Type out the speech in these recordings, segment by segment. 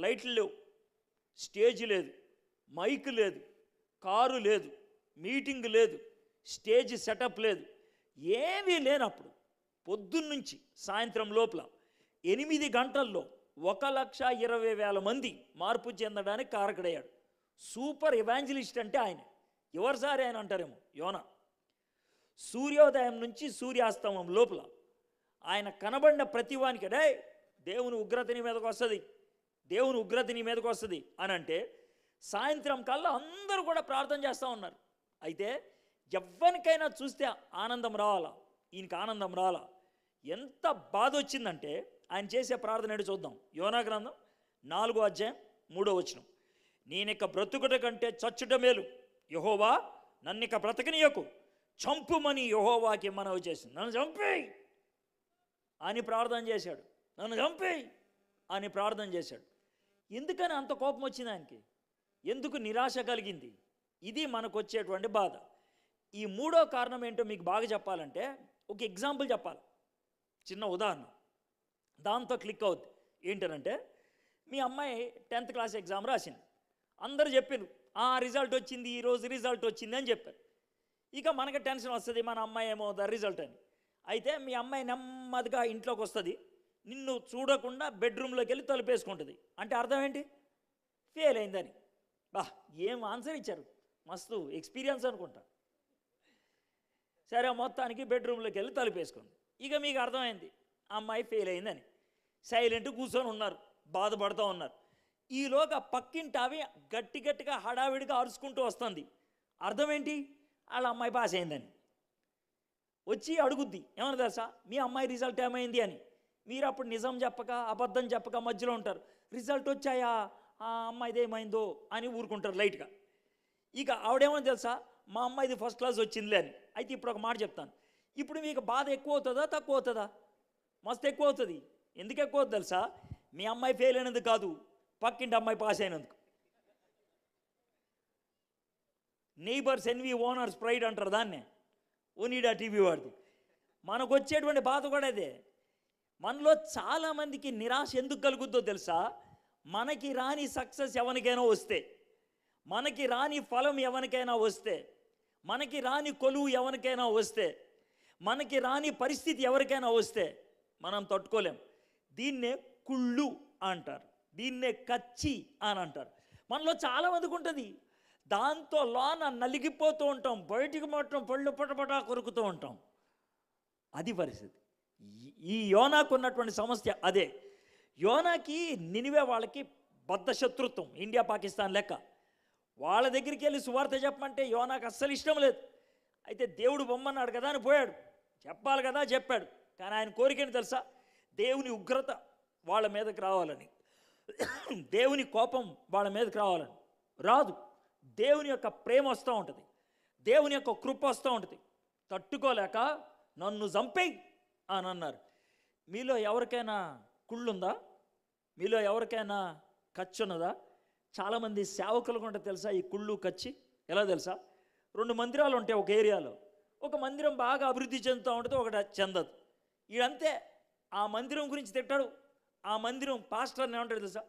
లైట్లు లేవు, స్టేజ్ లేదు, మైక్ లేదు, కారు లేదు, మీటింగ్ లేదు, స్టేజ్ సెటప్ లేదు, ఏమీ లేనప్పుడు పొద్దున్నుంచి సాయంత్రం లోపల 8 గంటల్లో 1,20,000 మంది మార్పు చెందడానికి కారకుడయ్యాడు. సూపర్ ఎవాంజలిస్ట్ అంటే ఆయన. ఎవరు సార్ ఆయన అంటారేమో, యోనా. సూర్యోదయం నుంచి సూర్యాస్తమం లోపల ఆయన కనబడిన ప్రతివానికి డే దేవుని ఉగ్రత నీ మీదకి వస్తుంది, దేవుని ఉగ్రత నీ మీదకి వస్తుంది అని అంటే సాయంత్రం కల్లా అందరూ కూడా ప్రార్థన చేస్తూ ఉన్నారు. అయితే ఎవ్వరికైనా చూస్తే ఆనందం రావాలా, ఈయనకి ఆనందం రావాలా. ఎంత బాధ వచ్చిందంటే ఆయన చేసే ప్రార్థన ఏంటో చూద్దాం. యోనా గ్రంథం 4వ అధ్యాయం 3వ వచనం. నేనిక బ్రతుకుట కంటే చచ్చుట మేలు, యెహోవా నన్నిక బ్రతకనీయకు, చంపుమని యెహోవాకి మనవి చేసింది. నన్ను చంపేయి అని ప్రార్థన చేశాడు. నన్ను చంపేయి అని ప్రార్థన చేశాడు. ఎందుకని అంత కోపం వచ్చింది ఆయనకి? ఎందుకు నిరాశ కలిగింది? ఇది మనకు వచ్చేటువంటి బాధ. ఈ మూడో కారణం ఏంటో మీకు బాగా చెప్పాలంటే ఒక ఎగ్జాంపుల్ చెప్పాలి, చిన్న ఉదాహరణ, దాంతో క్లిక్ అవుద్ది. ఏంటనంటే మీ అమ్మాయి 10th క్లాస్ ఎగ్జామ్ రాసింది. అందరూ చెప్పారు రిజల్ట్ వచ్చింది, ఈరోజు రిజల్ట్ వచ్చింది అని చెప్పారు. ఇక మనకి టెన్షన్ వస్తుంది, మన అమ్మాయి ఏమవుతుంది రిజల్ట్ అని. అయితే మీ అమ్మాయి నెమ్మదిగా ఇంట్లోకి వస్తుంది, నిన్ను చూడకుండా బెడ్రూమ్లోకి వెళ్ళి తలుపేసుకుంటుంది. అంటే అర్థం ఏంటి? ఫెయిల్ అయిందని. ఏం ఆన్సర్ ఇచ్చారు, మస్తు ఎక్స్పీరియన్స్ అనుకుంటా. సరే, మొత్తానికి బెడ్రూమ్లోకి వెళ్ళి తలుపేసుకుంది. ఇక మీకు అర్థమైంది అమ్మాయి ఫెయిల్ అయిందని. సైలెంట్ కూర్చొని ఉన్నారు, బాధపడుతూ ఉన్నారు. ఈలోగా పక్కింటి అవి గట్టిగా హడావిడిగా అరుచుకుంటూ వస్తుంది. అర్థం ఏంటి? వాళ్ళ అమ్మాయి పాస్ అయిందని. వచ్చి అడుగుద్ది, ఏమన్నా తెలుసా మీ అమ్మాయి రిజల్ట్ ఏమైంది అని. మీరు అప్పుడు నిజం చెప్పక అబద్ధం చెప్పక మధ్యలో ఉంటారు. రిజల్ట్ వచ్చాయా, ఆ అమ్మాయిది ఏమైందో అని ఊరుకుంటారు లైట్గా. ఇక ఆవిడేమో తెలుసా, మా అమ్మాయిది ఫస్ట్ క్లాస్ వచ్చిందిలే అని. అయితే ఇప్పుడు ఒక మాట చెప్తాను. ఇప్పుడు మీకు బాధ ఎక్కువ అవుతుందా తక్కువ అవుతుందా? మస్తు ఎక్కువ అవుతుంది. ఎందుకు ఎక్కువ అవుతుంది తెలుసా? మీ అమ్మాయి ఫెయిల్ అయినందుకు కాదు, పక్కింటి అమ్మాయి పాస్ అయినందుకు. నైబర్స్ ఎన్వి ఓనర్స్ ప్రైడ్ అంటారు దాన్నే. ఓనీడా టీవీ వాడిది. మనకు వచ్చేటువంటి బాధ కూడా అదే. మనలో చాలామందికి నిరాశ ఎందుకు కలుగుద్దో తెలుసా? మనకి రాని సక్సెస్ ఎవరికైనా వస్తే, మనకి రాని ఫలం ఎవరికైనా వస్తే, మనకి రాని కొలువు ఎవరికైనా వస్తే, మనకి రాని పరిస్థితి ఎవరికైనా వస్తే మనం తట్టుకోలేం. దీన్నే కుళ్ళు అంటారు, దీన్నే కచ్చి అని అంటారు. మనలో చాలామందికి ఉంటుంది. దాంతో లోన నలిగిపోతూ ఉంటాం, బయటికి మాత్రం పళ్ళు పటపటా కొరుకుతూ ఉంటాం. అది పరిస్థితి. ఈ యోనాకు ఉన్నటువంటి సమస్య అదే. యోనాకి నినివే వాళ్ళకి బద్ధ శత్రుత్వం, ఇండియా పాకిస్తాన్ లెక్క. వాళ్ళ దగ్గరికి వెళ్ళి సువార్త చెప్పమంటే యోనాకు అస్సలు ఇష్టం లేదు. అయితే దేవుడు బొమ్మన్నాడు కదా అని పోయాడు, చెప్పాలి కదా చెప్పాడు. కానీ ఆయన కోరికని తెలుసా? దేవుని ఉగ్రత వాళ్ళ మీదకి రావాలని, దేవుని కోపం వాళ్ళ మీదకి రావాలని. రాదు. దేవుని యొక్క ప్రేమ వస్తూ ఉంటుంది, దేవుని యొక్క కృప వస్తూ ఉంటుంది. తట్టుకోలేక నన్ను చంపేయి అని అన్నారు. మీలో ఎవరికైనా కుళ్ళుందా? మీలో ఎవరికైనా ఖర్చు ఉన్నదా? చాలామంది సేవకులు కూడా తెలుసా ఈ కుళ్ళు కచ్చి. ఎలా తెలుసా? 2 మందిరాలు ఉంటాయి ఒక ఏరియాలో. ఒక మందిరం బాగా అభివృద్ధి చెందుతూ ఉంటుంది, ఒకటి చెందదు. ఇదంతే. ఆ మందిరం గురించి తిట్టాడు. ఆ మందిరం పాస్టర్ని ఏమంటాడు తెలుసా?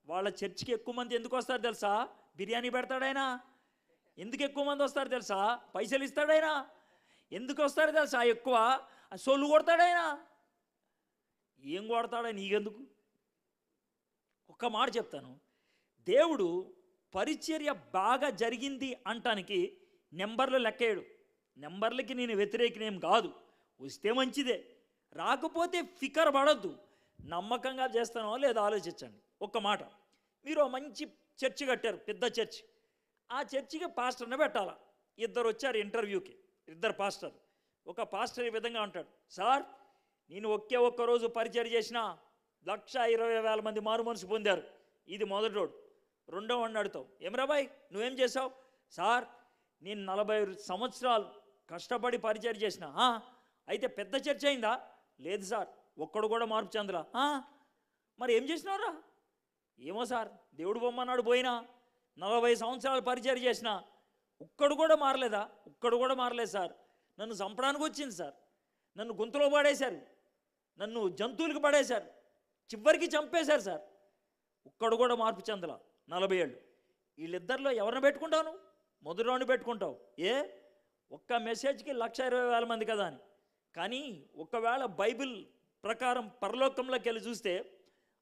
వాళ్ళ చర్చికి ఎక్కువ మంది ఎందుకు వస్తారు తెలుసా? బిర్యానీ పెడతాడైనా. ఎందుకు ఎక్కువ మంది వస్తారు తెలుసా? పైసలు ఇస్తాడైనా. ఎందుకు వస్తారు తెలుసా ఎక్కువ? సొల్లు కొడతాడైనా. ఏం కొడతాడా నీకెందుకు? ఒక్క మాట చెప్తాను. దేవుడు పరిచర్య బాగా జరిగింది అంటానికి నెంబర్లు లెక్కేయడు. నెంబర్లకి నేను వ్యతిరేకనేం కాదు, వస్తే మంచిదే. రాకపోతే ఫికర్ పడద్దు. నమ్మకంగా చేస్తానో లేదో ఆలోచించండి. ఒక్క మాట, మీరు మంచి చర్చి కట్టారు, పెద్ద చర్చి. ఆ చర్చికి పాస్టర్ని పెట్టాలా. 2 వచ్చారు ఇంటర్వ్యూకి, 2 పాస్టర్. ఒక పాస్టర్ ఈ విధంగా అంటాడు, సార్ నేను ఒక్క రోజు పరిచయం చేసిన 1,20,000 మంది మారు మనసు పొందారు. ఇది మొదటోడు. రెండో వాడిని అడుగుతావు, ఏమరా బాయ్ నువ్వేం చేసావు? సార్ నేను 40 సంవత్సరాలు కష్టపడి పరిచయం చేసిన. అయితే పెద్ద చర్చ అయిందా? లేదు సార్, ఒక్కడు కూడా మార్పు చెందరా. మరి ఏం చేసినారా? ఏమో సార్, దేవుడు బొమ్మన్నాడు పోయినా 40 సంవత్సరాలు పరిచయం చేసిన, ఒక్కడు కూడా మారలేదా? ఒక్కడు కూడా మారలేదు సార్. నన్ను చంపడానికి వచ్చింది సార్, నన్ను గొంతులో పడేశారు, నన్ను జంతువులకు పడేశారు, చివరికి చంపేశారు సార్. ఒక్కడు కూడా మార్పు చెందల 40 ఏళ్ళు. వీళ్ళిద్దరిలో ఎవరిని పెట్టుకుంటావు నువ్వు? మొదటి రౌండ్ పెట్టుకుంటావు. ఒక్క మెసేజ్కి 1,20,000 మంది కదా అని. కానీ ఒకవేళ బైబిల్ ప్రకారం పరలోకంలోకి వెళ్ళి చూస్తే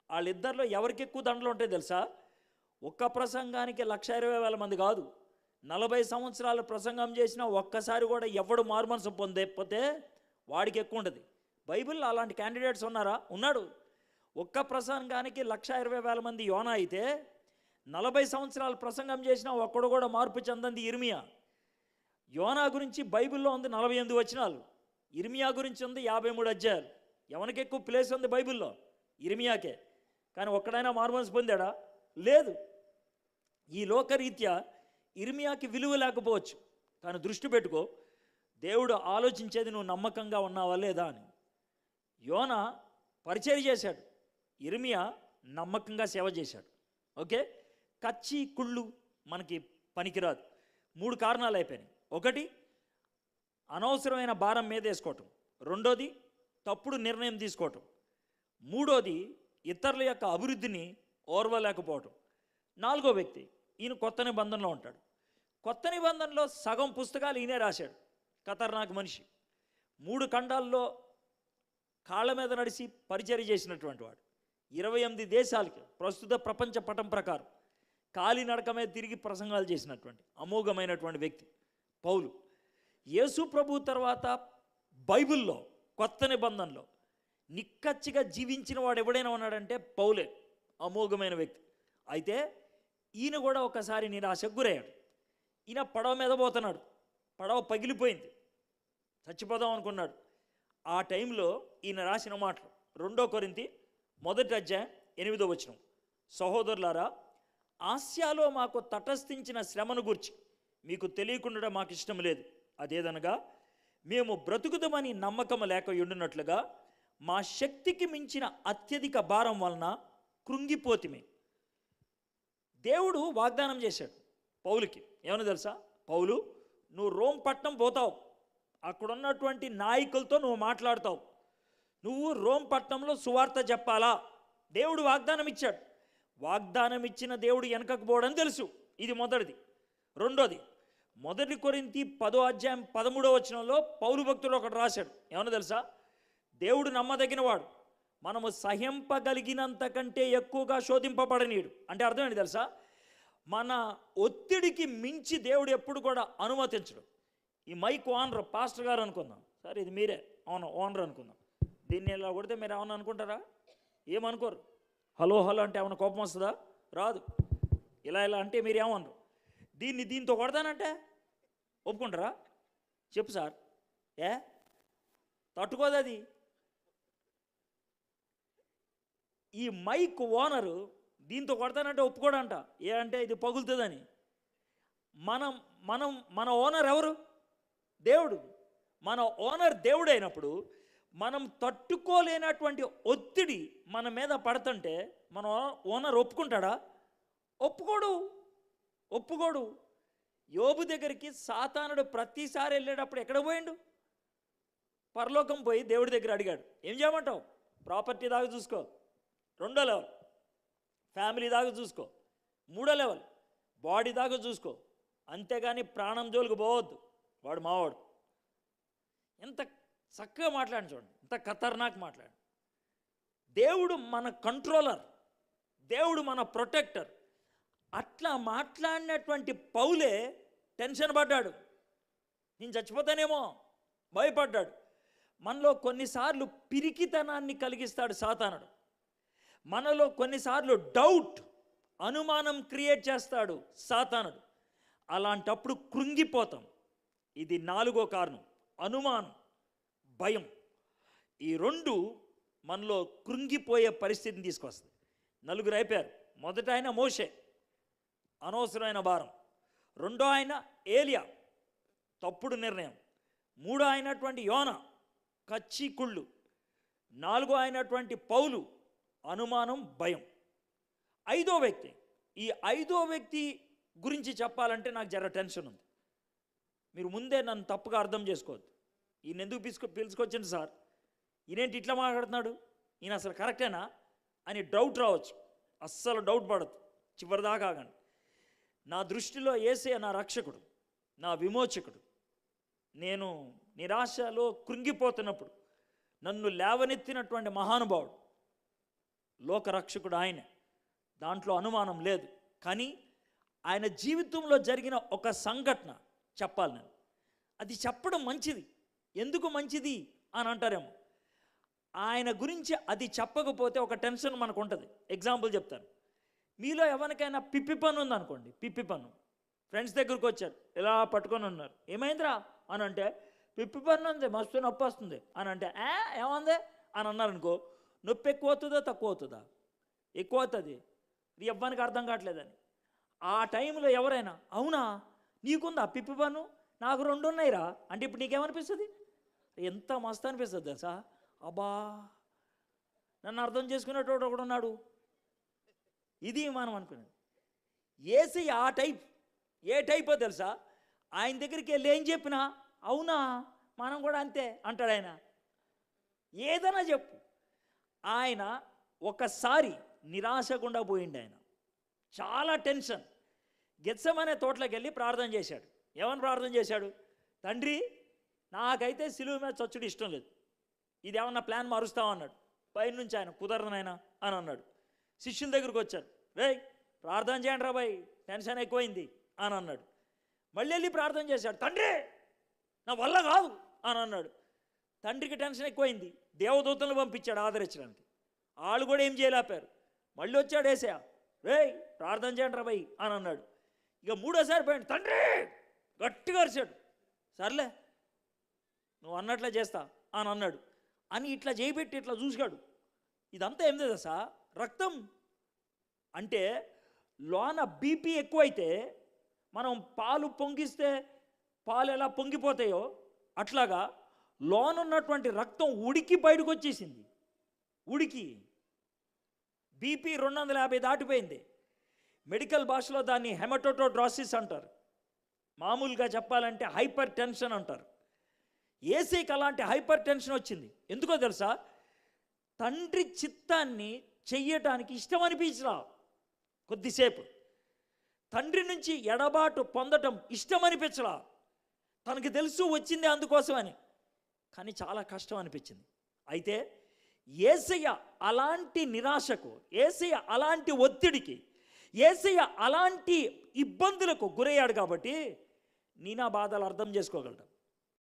వాళ్ళిద్దరిలో ఎవరికి ఎక్కువ దండలు ఉంటాయి తెలుసా? ఒక్క ప్రసంగానికి 1,20,000 మంది కాదు. 40 సంవత్సరాలు ప్రసంగం చేసినా ఒక్కసారి కూడా ఎవడు మారుమనసు పొందకపోతే వాడికి ఎక్కువ ఉంటుంది. బైబిల్లో అలాంటి క్యాండిడేట్స్ ఉన్నారా? ఉన్నాడు. ఒక్క ప్రసంగానికి 1,20,000 మంది యోనా అయితే 40 సంవత్సరాలు ప్రసంగం చేసినా ఒక్కడు కూడా మార్పు చెందంది ఇర్మియా. యోనా గురించి బైబిల్లో ఉంది 48 వచనాలు, ఇర్మియా గురించి ఉంది 53 అధ్యాయాలు. ఎవరికి ఎక్కువ ప్లేస్ ఉంది బైబిల్లో? ఇర్మియాకే. కానీ ఒక్కడైనా మారుమనసు పొందాడా? లేదు. ఈ లోకరీత్యా ఇర్మియాకి విలువ లేకపోవచ్చు, కానీ దృష్టి పెట్టుకో, దేవుడు ఆలోచించేది నువ్వు నమ్మకంగా ఉన్నావా లేదా అని. యోనా పరిచర్య చేశాడు, ఇర్మియా నమ్మకంగా సేవ చేశాడు. ఓకే, కచ్చి కుళ్ళు మనకి పనికిరాదు. 3 కారణాలు అయిపోయినాయి. ఒకటి, అనవసరమైన భారం మీద వేసుకోవటం. రెండోది, తప్పుడు నిర్ణయం తీసుకోవటం. మూడోది, ఇతరుల యొక్క అభివృద్ధిని ఓర్వలేకపోవటం. 4వ వ్యక్తి, ఈయన కొత్త నిబంధనలో ఉంటాడు. కొత్త నిబంధనలో సగం పుస్తకాలు ఈయనే రాశాడు. ఖతర్నాక్ మనిషి. 3 ఖండాల్లో కాళ్ళ మీద నడిచి పరిచర్య చేసినటువంటి వాడు. 28 దేశాలకి ప్రస్తుత ప్రపంచ పటం ప్రకారం కాలినడక మీద తిరిగి ప్రసంగాలు చేసినటువంటి అమోఘమైనటువంటి వ్యక్తి పౌలు. యేసు ప్రభు తర్వాత బైబిల్లో కొత్త నిబంధనలో నిక్కచ్చిగా జీవించిన వాడు ఎవడైనా ఉన్నాడంటే పౌలే. అమోఘమైన వ్యక్తి. అయితే ఈయన కూడా ఒకసారి నిరాశకు గురయ్యాడు. ఈయన పడవ మీద పోతున్నాడు, పడవ పగిలిపోయింది, చచ్చిపోదాం అనుకున్నాడు. ఆ టైంలో ఈయన రాసిన మాటలు 2 కొరింథీ 1 అధ్యాయం 8వ వచనం, సహోదరులారా, ఆస్యాలో మాకు తటస్థించిన శ్రమను గురించి మీకు తెలియకుండా మాకు ఇష్టం లేదు. అదేదనగా, మేము బ్రతుకుదమని నమ్మకం లేక ఉండినట్లుగా మా శక్తికి మించిన అత్యధిక భారం వలన కృంగిపోతిమే. దేవుడు వాగ్దానం చేశాడు పౌలుకి. ఏమని తెలుసా? పౌలు, నువ్వు రోమ్ పట్టణం పోతావు, అక్కడున్నటువంటి నాయకులతో నువ్వు మాట్లాడతావు, నువ్వు రోమ్ పట్టణంలో సువార్త చెప్పాలా. దేవుడు వాగ్దానం ఇచ్చాడు. వాగ్దానం ఇచ్చిన దేవుడు వెనకకు పోవడం తెలుసు. ఇది మొదటిది. రెండోది, 1 కొరింథీ 10వ అధ్యాయం 13వ వచనంలో పౌలు భక్తుడు ఒకటి రాశాడు. ఏమన్నా తెలుసా? దేవుడు నమ్మదగినవాడు, మనము సహింపగలిగినంత కంటే ఎక్కువగా శోధింపబడనీయుడు. అంటే అర్థం ఏంటి తెలుసా? మన ఒత్తిడికి మించి దేవుడు ఎప్పుడు కూడా అనుమతించడు. ఈ మైక్ ఓనర్ పాస్టర్ గారు అనుకుందాం, సరే ఇది మీరే ఓనర్ అనుకుందాం. దీన్ని ఇలా కొడితే మీరు ఏమన్నా అనుకుంటారా? ఏమనుకోరు. హలో హలో అంటే ఏమన్నా కోపం వస్తుందా? రాదు. ఇలా అంటే మీరు ఏమన్నారు? దీంతో కొడతానంటే ఒప్పుకుంటారా? చెప్పు సార్. తట్టుకోదు అది. ఈ మైక్ ఓనరు దీంతో కొడతానంటే ఒప్పుకోడంట. అంటే ఇది పగులుతుందని. మన ఓనర్ ఎవరు? దేవుడు. మన ఓనర్ దేవుడు అయినప్పుడు మనం తట్టుకోలేనటువంటి ఒత్తిడి మన మీద పడుతుంటే మన ఓనర్ ఒప్పుకుంటాడా? ఒప్పుకోడు. యోబు దగ్గరికి సాతానుడు ప్రతిసారి వెళ్ళేటప్పుడు ఎక్కడ పోయిండు? పరలోకం పోయి దేవుడి దగ్గర అడిగాడు, ఏం చేయమంటావు? ప్రాపర్టీ దాకా చూసుకో. 2వ లెవెల్ ఫ్యామిలీ దాకా చూసుకో. 3వ లెవెల్ బాడీ దాకా చూసుకో. అంతేగాని ప్రాణం జోలికి పోవద్దు. వాడు మావాడు. ఎంత చక్కగా మాట్లాడి చూడండి, ఎంత ఖతర్నాక్ మాట్లాడు. దేవుడు మన కంట్రోలర్, దేవుడు మన ప్రొటెక్టర్. అట్లా మాట్లాడినటువంటి పౌలే టెన్షన్ పడ్డాడు. నేను చచ్చిపోతానేమో భయపడ్డాడు. మనలో కొన్నిసార్లు పిరికితనాన్ని కలిగిస్తాడు సాతానుడు. మనలో కొన్నిసార్లు డౌట్, అనుమానం క్రియేట్ చేస్తాడు సాతానుడు. అలాంటప్పుడు కృంగిపోతాం. ఇది 4వ కారణం, అనుమానం, భయం. ఈ 2 మనలో కృంగిపోయే పరిస్థితిని తీసుకొస్తుంది. 4 అయిపోయారు. మొదట ఆయన మోషే, అనవసరమైన భారం. 2వ ఆయన ఏలియా, తప్పుడు నిర్ణయం. 3వ అయినటువంటి యోనా, కచ్చి కుళ్ళు. 4వ అయినటువంటి పౌలు, అనుమానం, భయం. 5వ వ్యక్తి. ఈ 5వ వ్యక్తి గురించి చెప్పాలంటే నాకు జర టెన్షన్ ఉంది. మీరు ముందే నన్ను తప్పుగా అర్థం చేసుకోవద్దు. ఈయన ఎందుకు పిలుచుకొచ్చింది సార్, ఈయనేంటి ఇట్లా మాట్లాడుతున్నాడు, ఈయన అసలు కరెక్టేనా అని డౌట్ రావచ్చు. అస్సలు డౌట్ పడదు, చివరిదాకా ఆగండి. నా దృష్టిలో యేసయ్య నా రక్షకుడు, నా విమోచకుడు. నేను నిరాశలో కృంగిపోతున్నప్పుడు నన్ను లేవనెత్తినటువంటి మహానుభావుడు, లోకరక్షకుడు ఆయనే, దాంట్లో అనుమానం లేదు. కానీ ఆయన జీవితంలో జరిగిన ఒక సంఘటన చెప్పాలి నేను. అది చెప్పడం మంచిది. ఎందుకు మంచిది అని అంటారేమో. ఆయన గురించి అది చెప్పకపోతే ఒక టెన్షన్ మనకు ఉంటుంది. ఎగ్జాంపుల్ చెప్తాను. మీలో ఎవరికైనా పిప్పి పన్ను ఉందనుకోండి, పిప్పి పన్ను. ఫ్రెండ్స్ దగ్గరికి వచ్చారు, ఇలా పట్టుకొని ఉన్నారు. ఏమైందిరా అని అంటే, పిప్పి పన్ను ఉంది, మస్తు నొప్పి వస్తుంది అని అంటే, ఏముంది అని అన్నారనుకో, నొప్పి ఎక్కువ అవుతుందా తక్కువ అవుతుందా? ఎక్కువ అవుతుంది. ఎవ్వరికి అర్థం కావట్లేదని. ఆ టైంలో ఎవరైనా, అవునా నీకుందా పిప్పి పన్ను, నాకు 2 ఉన్నాయిరా అంటే, ఇప్పుడు నీకేమనిపిస్తుంది? ఎంత మస్తు అనిపిస్తుంది తెలుసా? అబ్బా, నన్ను అర్థం చేసుకునేటోడు ఒకడు ఉన్నాడు. ఇది మనం అనుకునేది. యేసయ్య ఆ టైప్. ఏ టైపో తెలుసా? ఆయన దగ్గరికి వెళ్ళి ఏం చెప్పినా, అవునా మనం కూడా అంతే అంటాడు ఆయన. ఏదైనా చెప్పు. ఆయన ఒకసారి నిరాశ గుండా పోయిండు. ఆయన చాలా టెన్షన్. గెత్సెమనే తోటలోకి వెళ్ళి ప్రార్థన చేశాడు. ఏమని ప్రార్థన చేశాడు? తండ్రి, నాకైతే సిలువ మీద చచ్చుడు ఇష్టం లేదు, ఇది ఏమన్నా ప్లాన్ మారుస్తామన్నాడు. పైనుంచి ఆయన, కుదరనైనా అని అన్నాడు. శిష్యుల దగ్గరికి వచ్చారు, రేయ్ ప్రార్థన చేయండి రా బాయ్, టెన్షన్ ఎక్కువైంది అని అన్నాడు. మళ్ళీ వెళ్ళి ప్రార్థన చేశాడు, తండ్రి నా వల్ల కాదు అని అన్నాడు. తండ్రికి టెన్షన్ ఎక్కువైంది. దేవదూతలను పంపించాడు ఆదరించడానికి. వాళ్ళు కూడా ఏం చేయలేపారు. మళ్ళీ వచ్చాడు యేసయ్య, రేయ్ ప్రార్థన చేయండి రా బాయ్ అని అన్నాడు. ఇక 3వ పోయాడు, తండ్రి గట్టిగా అరిచాడు. సర్లే నువ్వు అన్నట్లే చేస్తా అని అన్నాడు. అని ఇట్లా చేయబెట్టి ఇట్లా చూశాడు. ఇదంతా ఏం తెలుసా? రక్తం. అంటే లోన బీపీ ఎక్కువైతే మనం పాలు పొంగిస్తే పాలు ఎలా పొంగిపోతాయో అట్లాగా లోనున్నటువంటి రక్తం ఉడికి బయటకు వచ్చేసింది. ఉడికి బీపీ 250 దాటిపోయింది. మెడికల్ భాషలో దాన్ని హెమటోటోడ్రాసిస్ అంటారు. మామూలుగా చెప్పాలంటే హైపర్ టెన్షన్ అంటారు. యేసయ్యకి అలాంటి హైపర్ టెన్షన్ వచ్చింది. ఎందుకో తెలుసా? తండ్రి చిత్తాన్ని చెయ్యటానికి ఇష్టం అనిపించరా. కొద్దిసేపు తండ్రి నుంచి ఎడబాటు పొందటం ఇష్టం అనిపించరా. తనకి తెలుసు వచ్చింది అందుకోసమని, కానీ చాలా కష్టం అనిపించింది. అయితే యేసయ్య అలాంటి నిరాశకు, యేసయ్య అలాంటి ఒత్తిడికి, యేసయ్య అలాంటి ఇబ్బందులకు గురయ్యాడు కాబట్టి నీ నా బాధలు అర్థం చేసుకోగలడు.